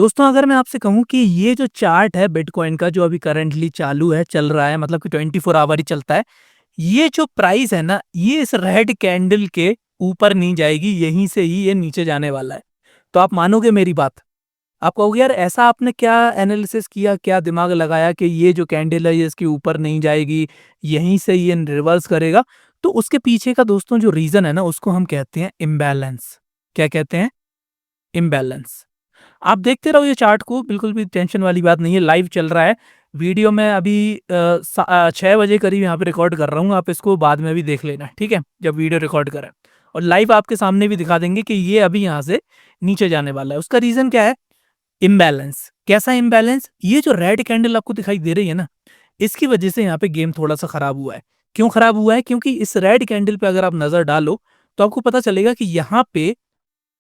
दोस्तों अगर मैं आपसे कहूँ कि ये जो चार्ट है बिटकॉइन का जो अभी करंटली चालू है चल रहा है मतलब कि 24 आवर ही चलता है। ये जो प्राइस है ना ये इस रेड कैंडल के ऊपर नहीं जाएगी, यहीं से ही ये नीचे जाने वाला है। तो आप मानोगे मेरी बात? आप कहोगे यार ऐसा आपने क्या एनालिसिस किया, क्या दिमाग लगाया कि ये जो कैंडल है ये इसके ऊपर नहीं जाएगी, यहीं से ये रिवर्स करेगा। तो उसके पीछे का दोस्तों जो रीजन है ना उसको हम कहते हैं इम्बैलेंस। क्या कहते हैं? इम्बैलेंस। आप देखते रहो ये चार्ट को, बिल्कुल भी टेंशन वाली बात नहीं है, लाइव चल रहा है। वीडियो मैं अभी 6 बजे करीब यहाँ पे रिकॉर्ड कर रहा हूँ, आप इसको बाद में भी देख लेना, ठीक है, जब वीडियो रिकॉर्ड करें। और लाइव आपके सामने भी दिखा देंगे कि ये अभी यहाँ से नीचे जाने वाला है। उसका रीज़न क्या है? इम्बैलेंस। कैसा इम्बैलेंस? ये जो रेड कैंडल आपको दिखाई दे रही है ना, इसकी वजह से यहाँ पे गेम थोड़ा-सा खराब हुआ है। क्यों खराब हुआ है? क्योंकि इस रेड कैंडल पे अगर आप नज़र डालो, तो आपको पता चलेगा कि यहाँ पे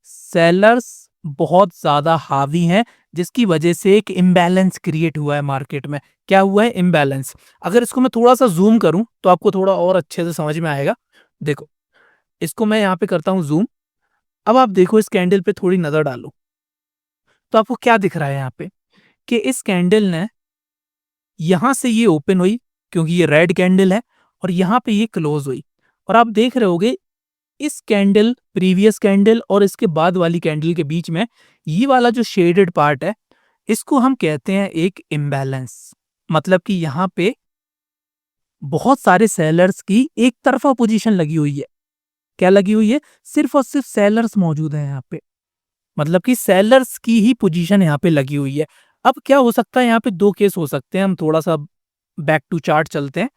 सेलर्स बहुत ज़्यादा हावी हैं, जिसकी वजह से एक इम्बैलेंस क्रिएट हुआ है मार्केट में। क्या हुआ है? इम्बैलेंस। अगर इसको मैं थोड़ा-सा ज़ूम करूँ, तो आपको थोड़ा और अच्छे से समझ में आएगा। देखो, इसको मैं यहाँ पे करता हूँ ज़ूम। अब आप देखो इस कैंडल पे थोड़ी नज़र डालो, तो आपको क्या दिख रहा है यहाँ पे? कि इस कैंडल ने यहाँ से ये ओपन हुई, क्योंकि ये रेड कैंडल है, और यहाँ पे ये क्लोज़ हुई। और आप देख रहे होगे इस कैंडल, प्रीवियस कैंडल और इसके बाद वाली कैंडल के बीच में ये वाला जो शेडेड पार्ट है, इसको हम कहते हैं एक इम्बैलेंस। मतलब कि यहाँ पे बहुत सारे सेलर्स की एक तरफा पोजीशन लगी हुई है। क्या लगी हुई है? सिर्फ और सिर्फ सेलर्स मौजूद हैं यहाँ पे। मतलब कि सेलर्स की ही पोजीशन यहाँ पे लगी हुई है। अब क्या हो सकता है? यहाँ पे दो केस हो सकते हैं। हम थोड़ा सा बैक टू चार्ट चलते हैं।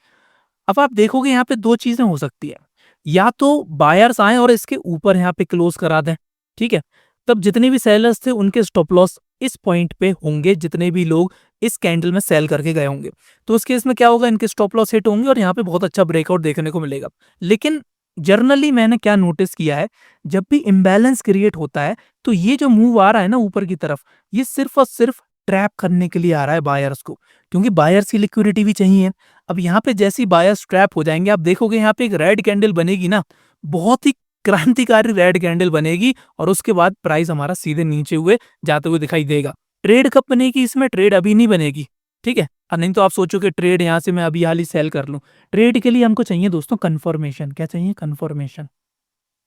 अब आप देखोगे यहाँ पे दो चीजें हो सकती है। या तो बायर्स आए और इसके ऊपर यहाँ पे क्लोज करा दें, ठीक है, तब जितने भी सेलर्स थे उनके स्टॉप लॉस इस पॉइंट पे होंगे, जितने भी लोग इस कैंडल में सेल करके गए होंगे। तो उस केस में क्या होगा? इनके स्टॉप लॉस हिट होंगे और यहाँ पे बहुत अच्छा ब्रेकआउट देखने को मिलेगा। लेकिन जर्नली मैंने क्या नोटिस किया है, जब भी इम्बैलेंस क्रिएट होता है तो ये जो मूव आ रहा है ना ऊपर की तरफ, ये सिर्फ और सिर्फ ट्रैप करने के लिए आ रहा है बायर्स को, क्योंकि बायर्स की लिक्विडिटी भी चाहिए। अब यहाँ पे जैसी बायर्स ट्रैप हो जाएंगे, आप देखोगे यहाँ पे एक रेड कैंडल बनेगी ना, बहुत ही क्रांतिकारी रेड कैंडल बनेगी, और उसके बाद प्राइस हमारा सीधे नीचे हुए जाते हुए दिखाई देगा। ट्रेड कब बनेगी? इसमें ट्रेड अभी नहीं बनेगी, ठीक है। और नहीं तो आप सोचो कि ट्रेड यहाँ से मैं अभी हाल ही सेल कर लूं। ट्रेड के लिए हमको चाहिए दोस्तों कंफर्मेशन। क्या चाहिए? कंफर्मेशन।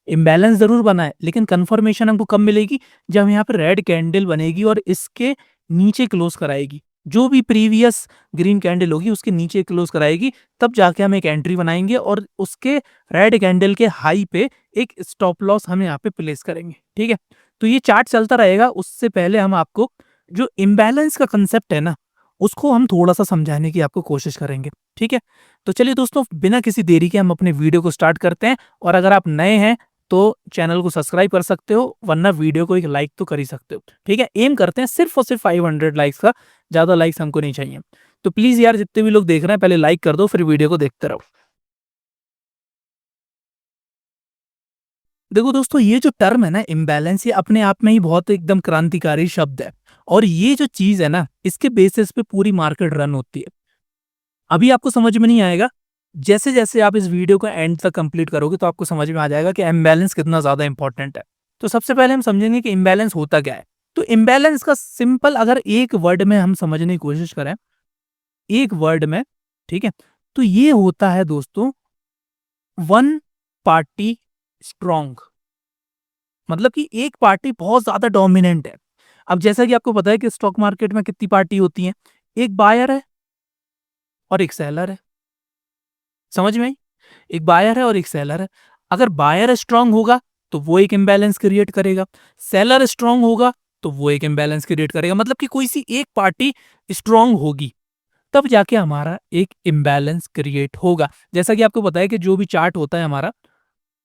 इम्बैलेंस जरूर बना है, लेकिन कंफर्मेशन हमको कब मिलेगी? जब यहाँ पे रेड कैंडल बनेगी और इसके नीचे क्लोज कराएगी, जो भी प्रीवियस ग्रीन कैंडल होगी उसके नीचे क्लोज कराएगी, तब जाके हम एक एंट्री बनाएंगे और उसके रेड कैंडल के हाई पे एक स्टॉप लॉस हम यहाँ पे प्लेस करेंगे, ठीक है। तो ये चार्ट चलता रहेगा। उससे पहले हम आपको जो इम्बैलेंस का कंसेप्ट है ना, उसको हम थोड़ा सा समझाने की आपको कोशिश करेंगे, ठीक है। तो चलिए दोस्तों, बिना किसी देरी के हम अपने वीडियो को स्टार्ट करते हैं। और अगर आप नए हैं तो चैनल को सब्सक्राइब कर सकते हो, वरना वीडियो को एक लाइक तो कर ही सकते हो, ठीक है। एम करते हैं सिर्फ और सिर्फ 500 लाइक्स का, ज़्यादा लाइक्स हमको नहीं चाहिए। तो प्लीज़ यार, जितने भी लोग देख रहे हैं पहले लाइक कर दो, फिर वीडियो को देखते रहो। देखो दोस्तों, ये जो टर्म है ना इम्बैलेंस, ये अपने आप में ही बहुत एकदम क्रांतिकारी शब्द है। और ये जो चीज़ है ना, इसके बेसिस पे पूरी मार्केट रन होती है। अभी आपको समझ में नहीं आएगा, जैसे-जैसे आप इस वीडियो को एंड तक कंप्लीट करोगे तो आपको समझ में आ जाएगा कि इम्बैलेंस कितना ज़्यादा इंपॉर्टेंट है। तो सबसे पहले हम समझेंगे कि इम्बैलेंस होता क्या है। तो इम्बैलेंस का सिंपल अगर एक वर्ड में हम समझने की कोशिश करें, एक वर्ड में, ठीक है, तो ये होता है दोस्तों वन पार्टी स्ट्रॉन्ग। मतलब कि एक पार्टी बहुत ज़्यादा डोमिनेंट है। अब जैसा कि आपको पता है कि स्टॉक मार्केट में कितनी पार्टी होती हैं, एक बायर है और एक सेलर है। समझ में आई? एक बायर है और एक सेलर है। अगर बायर स्ट्रांग होगा तो वो एक इम्बैलेंस क्रिएट करेगा, सेलर स्ट्रांग होगा तो वो एक इम्बैलेंस क्रिएट करेगा। मतलब कि कोई सी एक पार्टी स्ट्रांग होगी, तब जाके हमारा एक इम्बैलेंस क्रिएट होगा। जैसा कि आपको पता है कि जो भी चार्ट होता है हमारा,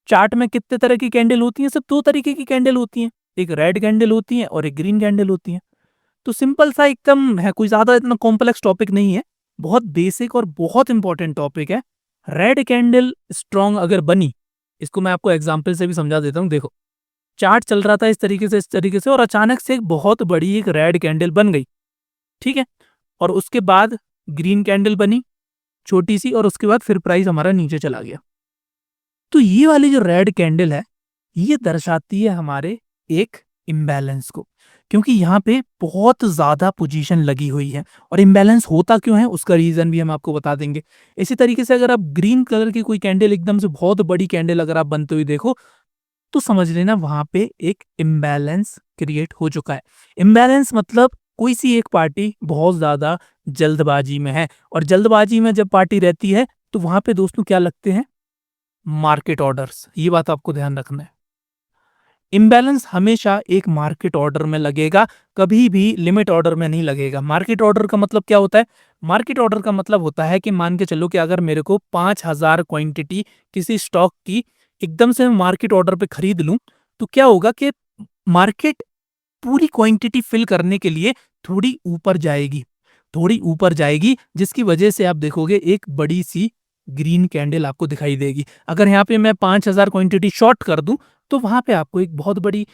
चार्ट में कितने तरह की कैंडल होती हैं? सिर्फ दो तरीके की कैंडल होती हैं, एक रेड कैंडल होती है और एक ग्रीन कैंडल होती है। तो सिंपल सा एकदम है, कोई ज्यादा इतना कॉम्प्लेक्स टॉपिक नहीं है, बहुत बेसिक और बहुत इंपॉर्टेंट टॉपिक है। रेड कैंडल स्ट्रांग अगर बनी, इसको मैं आपको एग्जांपल से भी समझा देता हूँ। देखो, चार्ट चल रहा था इस तरीके से, और अचानक से एक बहुत बड़ी एक रेड कैंडल बन गई, ठीक है। और उसके बाद ग्रीन कैंडल बनी छोटी सी, और उसके बाद फिर प्राइस हमारा नीचे चला गया। तो ये वाली जो रेड कैंडल है, ये दर्शाती है हमारे एक इम्बैलेंस को, क्योंकि यहाँ पे बहुत ज़्यादा पोजीशन लगी हुई है और इम्बैलेंस होता क्यों है उसका रीज़न भी हम आपको बता देंगे। इसी तरीके से अगर आप ग्रीन कलर की कोई कैंडल एकदम से बहुत बड़ी कैंडल अगर आप बनते हुए देखो, तो समझ लेना वहाँ पे एक इम्बैलेंस क्रिएट हो चुका है। इम्बैलेंस मतलब कोई सी एक पार्टी बहुत ज़्यादा जल्दबाजी में है और जल्दबाजी में जब पार्टी रहती है, तो वहाँ पे दोस्तों क्या लगते हैं? Market orders. ये बात आपको ध्यान रखना है। इम्बैलेंस हमेशा एक मार्केट ऑर्डर में लगेगा, कभी भी लिमिट ऑर्डर में नहीं लगेगा। मार्केट ऑर्डर का मतलब क्या होता है? मार्केट ऑर्डर का मतलब होता है कि मान के चलो कि अगर मेरे को 5000 क्वांटिटी किसी स्टॉक की एकदम से मैं मार्केट ऑर्डर पे खरीद लूं, तो क्या होगा कि मार्केट पूरी क्वांटिटी फिल करने के लिए थोड़ी ऊपर जाएगी, जिसकी वजह से आप देखोगे एक बड़ी सी ग्रीन कैंडल आपको दिखाई देगी। अगर यहाँ पे मैं 5000 क्वांटिटी शॉर्ट कर दूं, तो वहां पे आपको एक बहुत बड़ी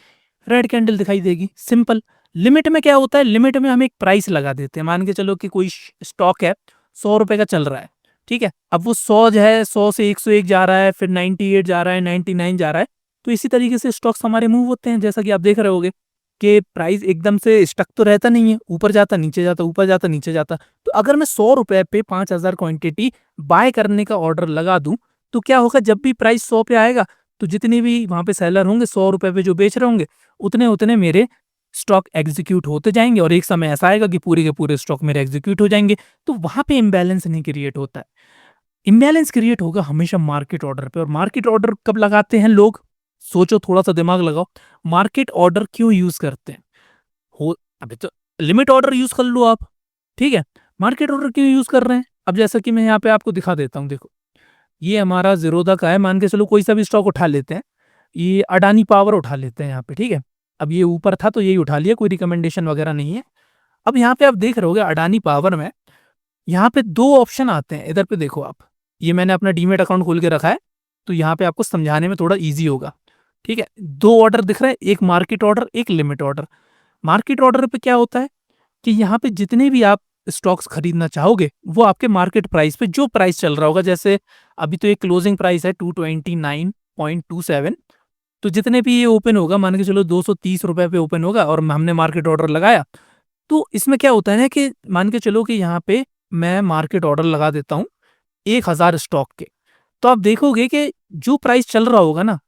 रेड कैंडल दिखाई देगी। सिंपल। लिमिट में क्या होता है? लिमिट में हम एक प्राइस लगा देते हैं। मान के चलो कि कोई स्टॉक है, 100 रुपए का चल रहा है, ठीक है। अब वो 100 जो है, 100 से 101 जा रहा है, फिर 98 जा रहा है, 99 जा रहा है। तो इसी तरीके से स्टॉक्स हमारे मूव होते हैं, जैसा कि आप देख रहे होगे कि प्राइस एकदम से स्टक तो रहता नहीं है, ऊपर जाता नीचे जाता, ऊपर जाता नीचे जाता। तो अगर मैं 100 रुपए पे 5000 क्वांटिटी बाय करने का ऑर्डर लगा दूं, तो क्या होगा? जब भी प्राइस 100 पे आएगा, तो जितने भी वहां पे सेलर होंगे 100 रुपए पे जो बेच रहे होंगे, उतने उतने मेरे स्टॉक एग्जीक्यूट होते जाएंगे और एक समय ऐसा आएगा कि पूरे के पूरे स्टॉक मेरे एग्जीक्यूट हो जाएंगे। तो वहां पे इम्बैलेंस नहीं क्रिएट होता है। इम्बैलेंस क्रिएट होगा हमेशा मार्केट ऑर्डर पे। और मार्केट ऑर्डर कब लगाते हैं लोग? सोचो, थोड़ा सा दिमाग लगाओ। मार्केट ऑर्डर क्यों यूज करते हैं? हो अभी तो लिमिट ऑर्डर यूज कर लो आप, ठीक है। मार्केट ऑर्डर क्यों यूज कर रहे हैं? अब जैसा कि मैं यहाँ पे आपको दिखा देता हूँ, देखो। ये हमारा ज़ीरोधा का है, मान के चलो कोई सा भी स्टॉक उठा लेते हैं। ये अडानी पावर उठा लेते हैं यहाँ पे, ठीक है। अब ये ऊपर था तो यही उठा लिया, कोई रिकमेंडेशन वगैरह नहीं है। अब यहाँ पे आप देख रहे होगे अडानी पावर में यहाँ पे 2 ऑप्शन आते हैं, इधर पे देखो आप। ये मैंने अपना डीमैट अकाउंट खोल के रखा है, तो यहाँ पे आपको समझाने में थोड़ा ईज़ी होगा, ठीक है। 2 ऑर्डर दिख रहे हैं, एक मार्केट ऑर्डर, एक लिमिट ऑर्डर। मार्केट ऑर्डर पे क्या होता है कि यहाँ पे जितने भी आप स्टॉक्स खरीदना चाहोगे, वो आपके मार्केट प्राइस पे जो प्राइस चल रहा होगा, जैसे अभी तो ये क्लोजिंग प्राइस है 229.27, तो जितने भी ये ओपन होगा, मान के चलो 230 रुपए पे ओपन होगा और हमने मार्केट ऑर्डर लगाया, तो इसमें क्या होता है ना कि मान के चलो कि यहाँ पे मैं मार्केट ऑर्डर लगा देता हूँ 1000 स्टॉक के। तो आप देखोगे कि जो प्राइस चल रहा होगा ना,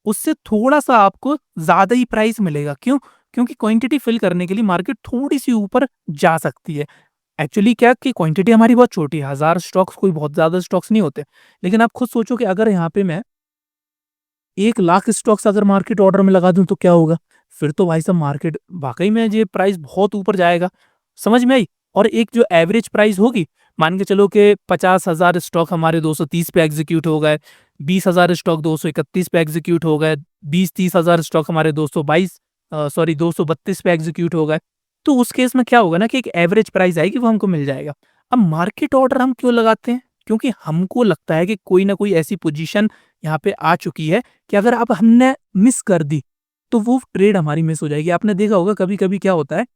उससे थोड़ा-सा आपको ज़्यादा ही प्राइस मिलेगा। क्यों? क्योंकि क्वांटिटी फिल करने के लिए मार्केट थोड़ी-सी ऊपर जा सकती है। एक्चुअली क्या कि क्वांटिटी हमारी बहुत छोटी है, 1000 स्टॉक्स कोई बहुत ज़्यादा स्टॉक्स नहीं होते। लेकिन आप खुद सोचो कि अगर यहाँ पे मैं 1 लाख स्टॉक्स अगर मार्केट ऑर्डर में लगा दूँ तो क्या होगा? फिर तो भाई साहब मार्केट वाक़ई में ये प्राइस बहुत ऊपर जाएगा। समझ में आई? और एक जो एवरेज प्राइस होगी, मान के चलो कि 50,000 स्टॉक हमारे 230 पे एग्ज़ीक्यूट हो गए, 20,000 स्टॉक 231 पे एग्ज़ीक्यूट हो गए, 20-30 हज़ार स्टॉक हमारे 232 पे एग्ज़ीक्यूट हो गए। तो उस केस में क्या होगा ना कि एक एवरेज प्राइस आएगी, वो हमको मिल जाएगा। अब मार्केट ऑर्डर हम क्यों लगाते हैं? क्योंकि हमको लगता है कि कोई ना कोई ऐसी पोज़ीशन यहाँ पे आ चुकी है कि अगर अब हमने मिस कर दी, तो वो ट्रेड हमारी मिस हो जाएगी। आपने देखा होगा कभी-कभी क्या होता है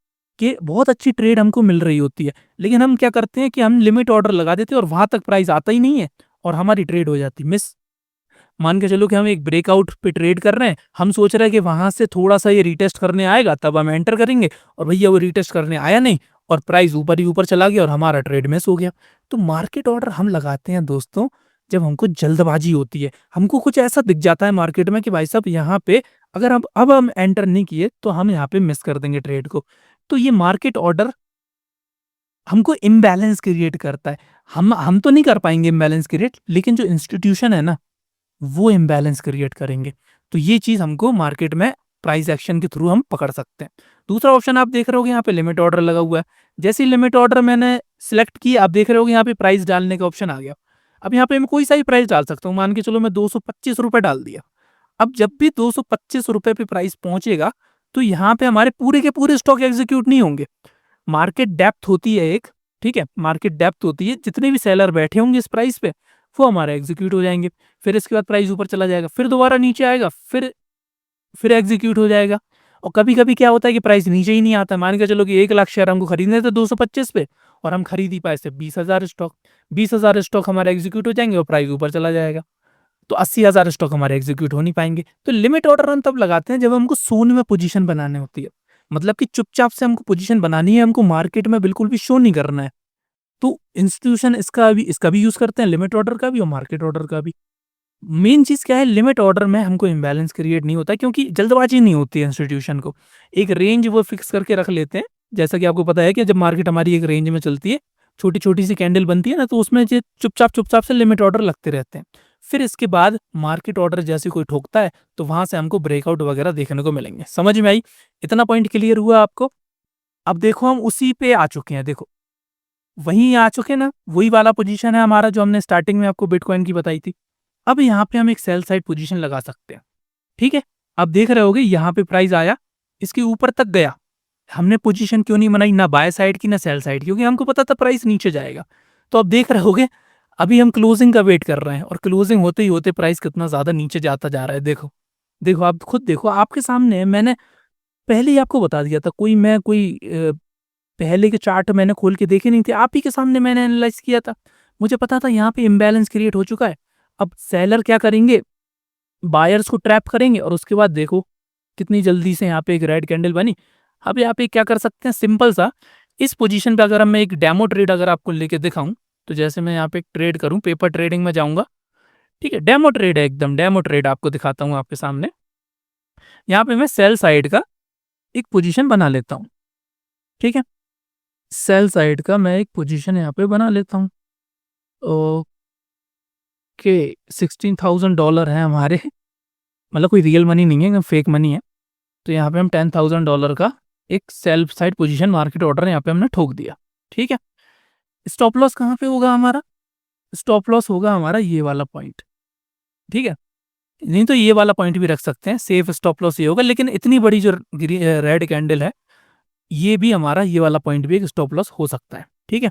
कि बहुत अच्छी ट्रेड हमको मिल रही होती है, लेकिन हम क्या करते हैं कि हम लिमिट ऑर्डर लगा देते हैं और वहाँ तक प्राइस आता ही नहीं है और हमारी ट्रेड हो जाती है मिस। मान के चलो कि हम एक ब्रेकआउट पे ट्रेड कर रहे हैं, हम सोच रहे हैं कि वहाँ से थोड़ा-सा ये रीटेस्ट करने आएगा, तब हम एंटर करेंगे और भैया वो रीटेस्ट करने आया नहीं और प्राइस ऊपर ही ऊपर चला गया और हमारा ट्रेड मिस हो गया। तो मार्केट ऑर्डर हम लगाते हैं दोस्तों, जब हमको जल्दबाजी होती है। हमको कुछ ऐसा दिख जाता है मार्केट में कि भाई साहब यहाँ पे अगर अब हम एंटर नहीं किए, तो हम यहाँ पे मिस कर देंगे ट्रेड को। तो ये मार्केट ऑर्डर हमको इम्बैलेंस क्रिएट करता है। हम तो नहीं कर पाएँगे इम्बैलेंस क्रिएट, लेकिन जो इंस्टीट्यूशन है ना, वो इम्बैलेंस क्रिएट करेंगे। तो ये चीज़ हमको मार्केट में प्राइस एक्शन के थ्रू हम पकड़ सकते हैं। दूसरा ऑप्शन आप देख रहे होगे यहाँ पे लिमिट ऑर्डर लगा हुआ है। जैसे ही लिमिट ऑर्डर मैंने सिलेक्ट की, आप देख रहे होगे यहाँ पे प्राइस डालने का ऑप्शन आ गया। अब यहाँ पे मैं कोई सा भी प्राइस डाल सकता हूँ। मान के चलो मैं 225 रुपए डाल दिया। अब जब भी 225 रुपए पे प्राइस पहुँचेगा, तो यहाँ पे हमारे पूरे के पूरे स्टॉक एग्ज़ीक्यूट नहीं होंगे। मार्केट डेप्थ होती है एक, ठीक है? मार्केट डेप्थ होती है, जितने भी सेलर बैठे होंगे इस प्राइस पे, वो हमारे एग्जीक्यूट हो जाएँगे। फिर इसके बाद प्राइस ऊपर चला जाएगा, फिर दोबारा नीचे आएगा, फिर एग्जीक्यूट हो जाएगा। और कभी-कभी क्या होता है कि प्राइस नीचे ही नहीं आता। मान के चलो कि 1 लाख शेयर हमको खरीदने थे 225 पे और हम खरीद ही पाए सिर्फ 20,000 स्टॉक। 20,000 स्टॉक हमारे एग्जीक्यूट हो जाएँगे और प्राइस ऊपर चला जाएगा। तो 80,000 स्टॉक हमारे एग्जीक्यूट हो नहीं पाएँगे। तो लिमिट ऑर्डर हम तब लगाते हैं जब हमको सोने में पोजीशन बनानी होती है। मतलब कि चुपचाप से हमको पोजीशन बनानी है, हमको मार्केट में बिल्कुल भी शो नहीं करना है। तो इंस्टीट्यूशन इसका भी यूज़ करते हैं, लिमिट ऑर्डर का भी और मार्केट ऑर्डर का भी। मेन चीज़ क्या है, लिमिट ऑर्डर में हमको इम्बैलेंस क्रिएट नहीं होता है क्योंकि जल्दबाजी नहीं होती है इंस्टीट्यूशन को। एक रेंज वो फिक्स करके रख लेते हैं, जैसा कि आपको पता है कि जब मार्केट हमारी एक रेंज में चलती है, छोटी-छोटी सी कैंडल बनती है ना, तो उसमें जे चुपचाप से लिमिट ऑर्डर लगते रहते हैं। फिर इसके बाद मार्केट ऑर्डर जैसे कोई ठोकता है, तो वहाँ से हमको ब्रेकआउट वगैरह देखने को मिलेंगे। समझ में आई? इतना पॉइंट क्लियर हुआ आपको? अब देखो हम उसी पे आ चुके हैं, देखो। वहीं आ चुके ना, वही वाला पोजीशन है हमारा जो हमने स्टार्टिंग में आपको बिटकॉइन की बताई थी। अब यहाँ पे हम एक सेल साइड पोजीशन लगा सकते हैं, ठीक है? अब देख रहे होगे यहाँ पे प्राइस आया, इसके ऊपर तक गया। हमने पोजीशन क्यों नहीं बनाई, ना बाय साइड की ना सेल साइड की, क्योंकि हमको पता था प्राइस नीचे जाएगा। तो अब देख रहे होगे, अभी हम क्लोजिंग का वेट कर रहे हैं और क्लोजिंग होते ही होते प्राइस कितना ज़्यादा नीचे जाता जा रहा है, देखो। देखो, आप खुद देखो, आपके सामने है, मैंने पहले ही आपको बता दिया था, कोई पहले के चार्ट मैंने खोल के देखे नहीं थे, आप ही के सामने मैंने एनालाइज़ किया था। मुझे पता था यहाँ पे इम्बैलेंस क्रिएट हो चुका है। अब सेलर क्या करेंगे, बायर्स को ट्रैप करेंगे और उसके बाद देखो कितनी जल्दी से यहाँ पे एक रेड कैंडल बनी। अब यहाँ पे क्या कर सकते हैं, सिंपल सा, इस पोजीशन पे अगर मैं एक डेमो ट्रेड अगर आपको लेके दिखाऊं, तो जैसे मैं यहाँ पे एक ट्रेड करूं, पेपर ट्रेडिंग में जाऊंगा, ठीक है, डेमो ट्रेड है, एकदम डेमो ट्रेड आपको दिखाता हूँ आपके सामने। यहाँ पे मैं सेल साइड का एक पोजीशन बना लेता हूँ, ठीक है, सेल साइड का मैं एक पोजीशन यहाँ पे बना लेता हूँ। ओके, $16,000 है हमारे, मतलब कोई रियल मनी नहीं है, फेक मनी है। तो यहाँ पे हम $10,000 का एक self side position market order यहाँ पे हमने ठोक दिया, ठीक है। स्टॉप लॉस कहाँ पे होगा हमारा, स्टॉप लॉस होगा हमारा ये वाला पॉइंट, ठीक है। नहीं तो ये वाला पॉइंट भी रख सकते हैं, सेफ स्टॉप लॉस ये होगा, लेकिन इतनी बड़ी जो रेड कैंडल है, ये भी हमारा ये वाला पॉइंट भी एक स्टॉप लॉस हो सकता है, ठीक है।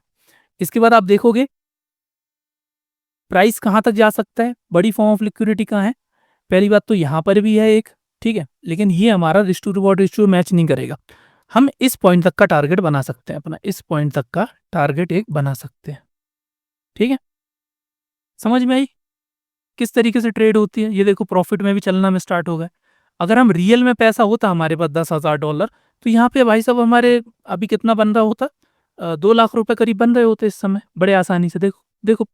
इसके बाद आप देखोगे प्राइस कहाँ तक जा सकता है, बड़ी फॉर्म ऑफ लिक्विडिटी कहाँ है। पहली बात तो यहाँ पर भी है एक, ठीक है, लेकिन ये हमारा risk to reward ratio match नहीं करेगा। हम इस पॉइंट तक का टारगेट बना सकते हैं, अपना इस पॉइंट तक का टारगेट एक बना सकते हैं, ठीक है। समझ में आई किस तरीके से ट्रेड होती है। ये देखो प्रॉफिट में भी चलना में स्टार्ट हो गए। अगर हम रियल में पैसा होता हमारे पास $10,000, तो यहाँ पे भाई साहब हमारे अभी कितना बन रहा होता, 2 लाख रुपए करीब बन रहे होते इस समय, बड़े आसानी से। देखो देखो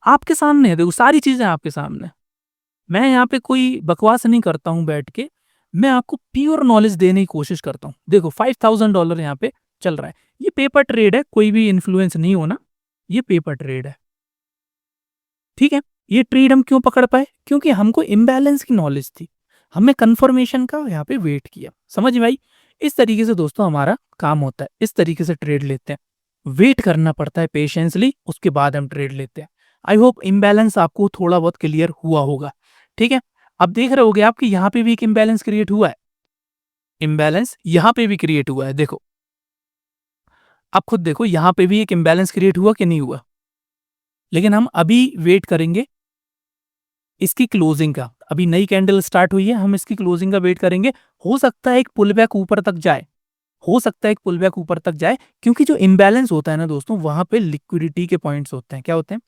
आपके सामने है, देखो सारी चीजें आपके सामने। मैं यहाँ पे कोई बकवास नहीं करता हूँ बैठ के, मैं आपको प्योर नॉलेज देने की कोशिश करता हूँ। देखो $5,000 यहाँ पे चल रहा है, ये पेपर ट्रेड है, कोई भी इन्फ्लुएंस नहीं होना, ये पेपर ट्रेड है, ठीक है। ये ट्रेड हम क्यों पकड़ पाए, क्योंकि हमको इम्बैलेंस की नॉलेज थी, हमने कंफर्मेशन का यहाँ पे वेट किया। समझ में आई? इस तरीके से दोस्तों हमारा काम होता है, इस तरीके से ट्रेड लेते हैं, वेट करना पड़ता है पेशेंसली, उसके बाद हम ट्रेड लेते हैं। आई होप इम्बैलेंस आपको थोड़ा बहुत क्लियर हुआ होगा, ठीक है। अब देख रहे होगे आपके यहाँ पे भी एक इम्बैलेंस क्रिएट हुआ है, इम्बैलेंस यहाँ पे भी क्रिएट हुआ है, देखो आप खुद देखो यहाँ पे भी एक इम्बैलेंस क्रिएट हुआ कि नहीं हुआ। लेकिन हम अभी वेट करेंगे इसकी क्लोजिंग का, अभी नई कैंडल स्टार्ट हुई है, हम इसकी क्लोजिंग का वेट करेंगे। हो सकता है एक पुल बैक ऊपर तक जाए, हो सकता है एक पुल बैक ऊपर तक जाए, क्योंकि जो इम्बैलेंस होता है ना दोस्तों, वहां पे लिक्विडिटी के पॉइंट्स होते हैं। क्या होते हैं?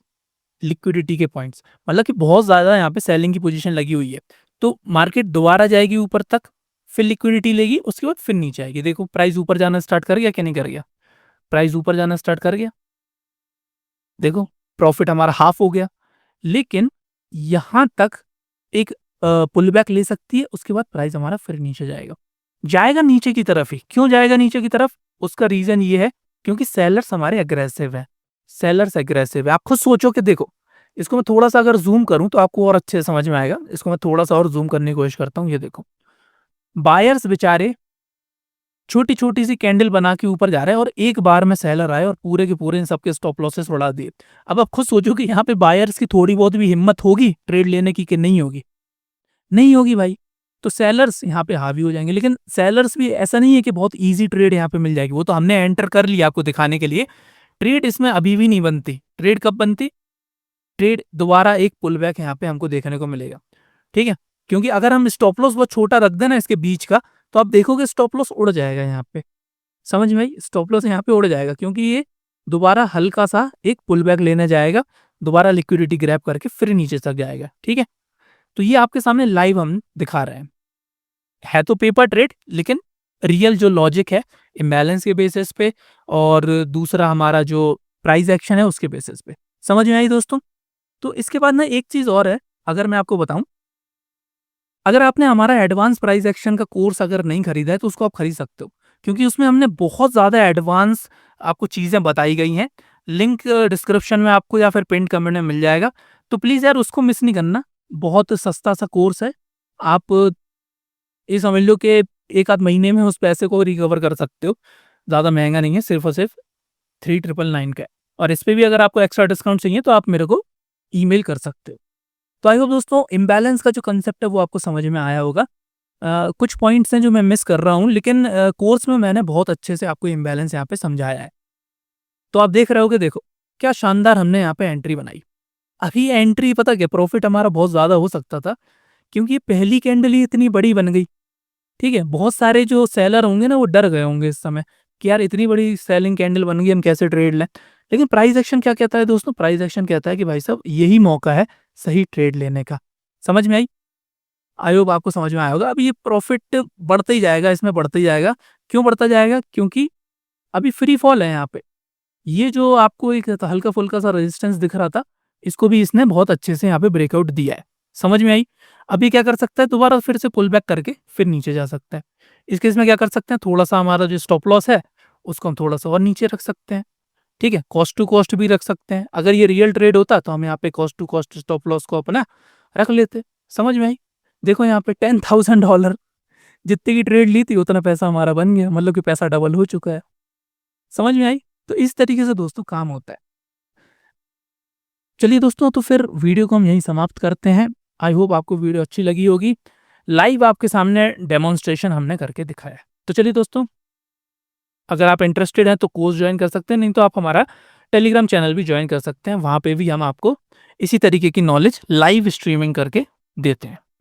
लिक्विडिटी के पॉइंट्स, मतलब कि बहुत ज्यादा यहाँ पे सेलिंग की पोजीशन लगी हुई है, तो मार्केट दोबारा जाएगी ऊपर तक, फिर लिक्विडिटी लेगी, उसके बाद फिर नीचे आएगी। देखो प्राइस ऊपर जाना स्टार्ट कर गया कि नहीं कर गया, प्राइस ऊपर जाना स्टार्ट कर गया, देखो प्रॉफिट हमारा हाफ हो गया। लेकिन यहां तक एक पुल बैक ले सकती है, उसके बाद प्राइस हमारा फिर नीचे जाएगा, जाएगा नीचे की तरफ ही। क्यों जाएगा नीचे की तरफ? उसका रीजन ये है क्योंकि सेलर्स हमारे अग्रेसिव है, सेलर्स अग्रेसिव है। आप खुद सोचो कि देखो, इसको मैं थोड़ा सा अगर जूम करूं तो आपको और अच्छे से समझ में आएगा। इसको मैं थोड़ा सा और जूम करने की कोशिश करता हूं। ये देखो बायर्स बेचारे छोटी छोटी सी कैंडल बना के ऊपर जा रहे हैं, और एक बार में सेलर आए और पूरे के पूरे इन सबके स्टॉप लॉसेस उड़ा दिए। अब आप खुद सोचो कि यहाँ पे बायर्स की थोड़ी बहुत भी हिम्मत होगी ट्रेड लेने की कि नहीं होगी? नहीं होगी भाई। तो सेलर्स यहाँ पे हावी हो जाएंगे, लेकिन सेलर्स भी ऐसा नहीं है कि बहुत इजी ट्रेड यहाँ पे मिल जाएगी, वो तो हमने एंटर कर लिया आपको दिखाने के लिए। ट्रेड इसमें अभी भी नहीं बनती। ट्रेड कब बनती? ट्रेड दोबारा एक पुल बैक यहाँ पे हमको देखने को मिलेगा, ठीक है। क्योंकि अगर हम स्टॉप लॉस बहुत छोटा रख देना इसके बीच का, तो आप देखोगे स्टॉप लॉस उड़ जाएगा यहाँ पे। समझ में आई? स्टॉप लॉस यहाँ पे उड़ जाएगा, क्योंकि ये दोबारा हल्का सा एक पुल बैक लेने जाएगा, दोबारा लिक्विडिटी ग्रैब करके फिर नीचे तक जाएगा, ठीक है। तो ये आपके सामने लाइव हम दिखा रहे हैं, है तो पेपर ट्रेड, लेकिन रियल जो लॉजिक है इम्बैलेंस के बेसिस पे, और दूसरा हमारा जो प्राइस एक्शन है उसके बेसिस पे। समझ में आई दोस्तों? तो इसके बाद ना एक चीज़ और है, अगर मैं आपको बताऊँ, अगर आपने हमारा एडवांस प्राइस एक्शन का कोर्स अगर नहीं खरीदा है तो उसको आप खरीद सकते हो, क्योंकि उसमें हमने बहुत ज़्यादा एडवांस आपको चीज़ें बताई गई हैं। लिंक डिस्क्रिप्शन में आपको या फिर पिन्ड कमेंट में मिल जाएगा, तो प्लीज़ यार उसको मिस नहीं करना। बहुत सस्ता सा कोर्स है, आप ये समझ लो कि 1 आध महीने में उस पैसे को रिकवर कर सकते हो। ज़्यादा महँगा नहीं है, सिर्फ़ और सिर्फ़ 3999 का है, और इस पे भी अगर आपको एक्स्ट्रा डिस्काउंट चाहिए तो आप मेरे को ईमेल कर सकते हो। तो आई होप दोस्तों इम्बैलेंस का जो कांसेप्ट है वो आपको समझ में आया होगा। कुछ पॉइंट्स हैं जो मैं मिस कर रहा हूँ, लेकिन कोर्स में मैंने बहुत अच्छे से आपको इम्बैलेंस यहाँ पे समझाया है। तो आप देख रहे हो कि देखो, क्या शानदार हमने यहाँ पे एंट्री बनाई। अभी एंट्री पता क्या, प्रॉफ़िट हमारा बहुत ज़्यादा हो सकता था, क्योंकि पहली कैंडल ही इतनी बड़ी बन गई। ठीक है? बहुत सारे जो सेलर होंगे ना वो डर गए होंगे इस समय कि यार इतनी बड़ी सेलिंग कैंडल बन गई, हम कैसे ट्रेड लें? लेकिन प्राइस एक्शन क्या कहता है दोस्तों? प्राइस एक्शन कहता है कि भाई साहब यही मौका है सही ट्रेड लेने का। समझ में आई? आई होप आपको समझ में आया होगा। अब ये प्रॉफिट बढ़ता ही जाएगा, इसमें बढ़ता ही जाएगा। क्यों बढ़ता जाएगा? क्योंकि अभी फ्री फॉल है यहाँ पे। ये जो आपको एक हल्का-फुल्का सा रेजिस्टेंस दिख रहा था, इसको भी इसने बहुत अच्छे से यहाँ पे ब्रेकआउट दिया है। समझ में आई? अभी क्या कर सकता है, दोबारा फिर से पुल बैक करके फिर नीचे जा सकता है। इस केस में क्या कर सकते हैं, थोड़ा-सा हमारा जो स्टॉप लॉस है, उसको हम थोड़ा-सा और नीचे रख सकते हैं। ठीक है? कॉस्ट टू कॉस्ट भी रख सकते हैं। अगर ये रियल ट्रेड होता तो हम यहाँ पे cost to cost stop loss को अपना रख लेते। समझ में आई? देखो यहाँ पे $10,000 जितने की ट्रेड ली थी उतना पैसा हमारा बन गया, मतलब कि पैसा डबल हो चुका है। समझ में आई? तो इस तरीके से दोस्तों काम होता है। चलिए दोस्तों, तो फिर वीडियो को हम यहीं समाप्त करते हैं। आई होप आपको वीडियो अच्छी लगी होगी। लाइव आपके सामने डेमोन्स्ट्रेशन हमने करके दिखाया है। तो चलिए दोस्तों, अगर आप इंटरेस्टेड हैं तो कोर्स ज्वाइन कर सकते हैं, नहीं तो आप हमारा टेलीग्राम चैनल भी ज्वाइन कर सकते हैं। वहाँ पे भी हम आपको इसी तरीके की नॉलेज लाइव स्ट्रीमिंग करके देते हैं।